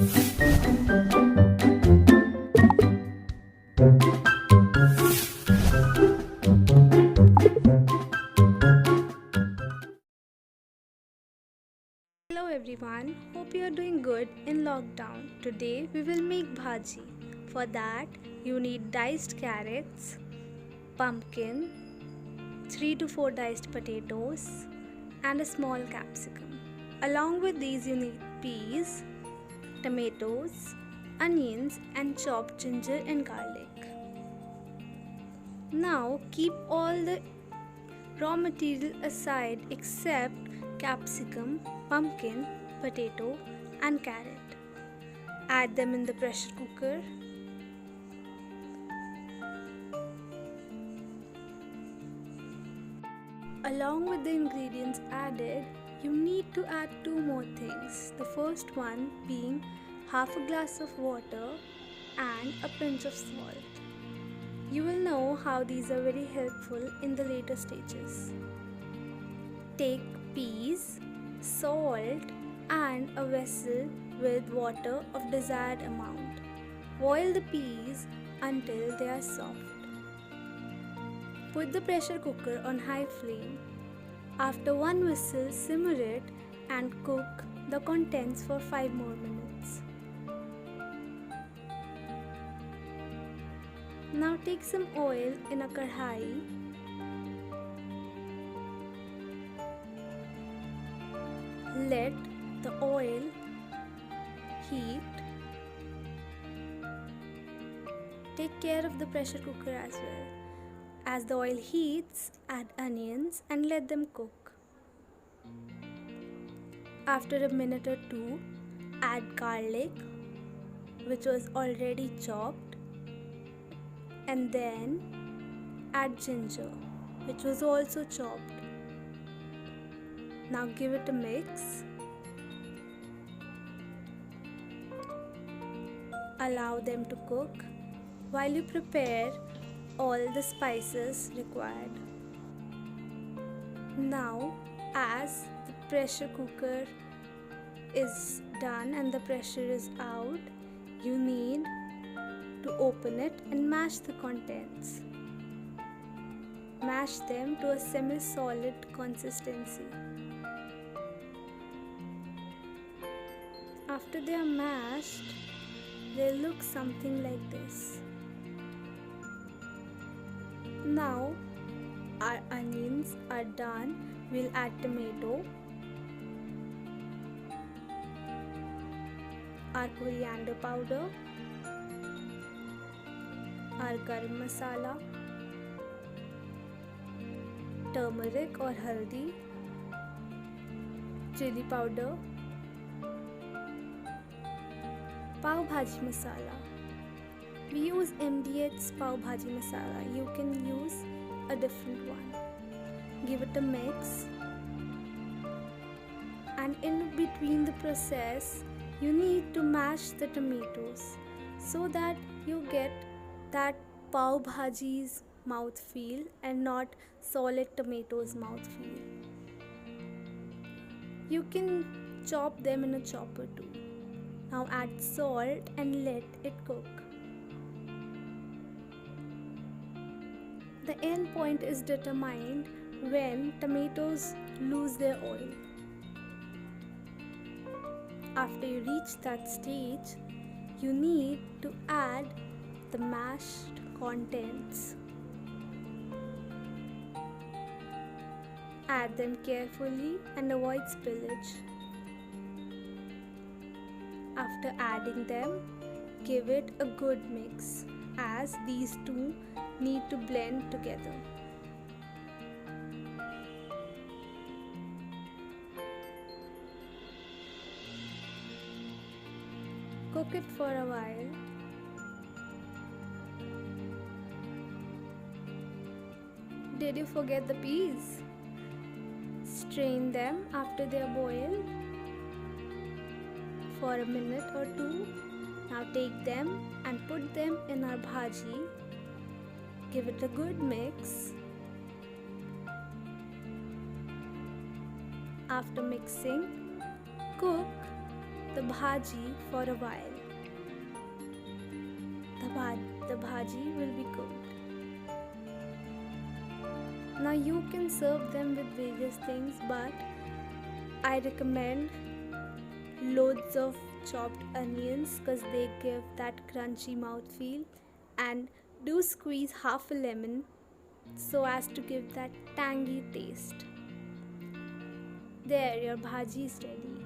Hello everyone, hope you are doing good in lockdown. Today we will make bhaji. For that you need diced carrots, pumpkin, 3 to 4 diced potatoes and a small capsicum. Along with these you need peas, tomatoes, onions and chopped ginger and garlic. Now keep all the raw material aside except capsicum, pumpkin, potato and carrot. Add them in the pressure cooker. Along with the ingredients added, you need to add 2 more things. The first one being half a glass of water and a pinch of salt. You will know how these are very helpful in the later stages. Take peas, salt and a vessel with water of desired amount. Boil the peas until they are soft. Put the pressure cooker on high flame. After 1 whistle, simmer it and cook the contents for 5 more minutes. Now take some oil in a kadhai. Let the oil heat. Take care of the pressure cooker as well. As the oil heats, add onions and let them cook. After a minute or 2, add garlic, which was already chopped, and then add ginger, which was also chopped. Now give it a mix. Allow them to cook while you prepare all the spices required. Now, as the pressure cooker is done and the pressure is out, you need to open it and mash the contents. Mash them to a semi-solid consistency. After they are mashed, they look something like this. Now our onions are done. We'll add tomato, our coriander powder, our garam masala, turmeric or haldi, chili powder, pav bhaji masala. We use MDH's pav bhaji masala. You can use a different one. Give it a mix. And in between the process, you need to mash the tomatoes so that you get that pav bhaji's mouthfeel and not solid tomatoes mouthfeel. You can chop them in a chopper too. Now add salt and let it cook. The end point is determined when tomatoes lose their oil. After you reach that stage, you need to add the mashed contents. Add them carefully and avoid spillage. After adding them, give it a good mix as these two need to blend together. Cook it for a while. Did you forget the peas? Strain them after they are boiled for a minute or 2. Now take them and put them in our bhaji. Give it a good mix. After mixing, cook the bhaji for a while. The bhaji will be cooked. Now you can serve them with various things, but I recommend loads of chopped onions because they give that crunchy mouthfeel, and do squeeze half a lemon so as to give that tangy taste. There, your bhaji is ready.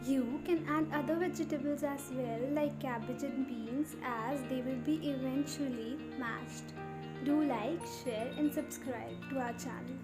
You can add other vegetables as well, like cabbage and beans, as they will be eventually mashed. Do like, share and subscribe to our channel.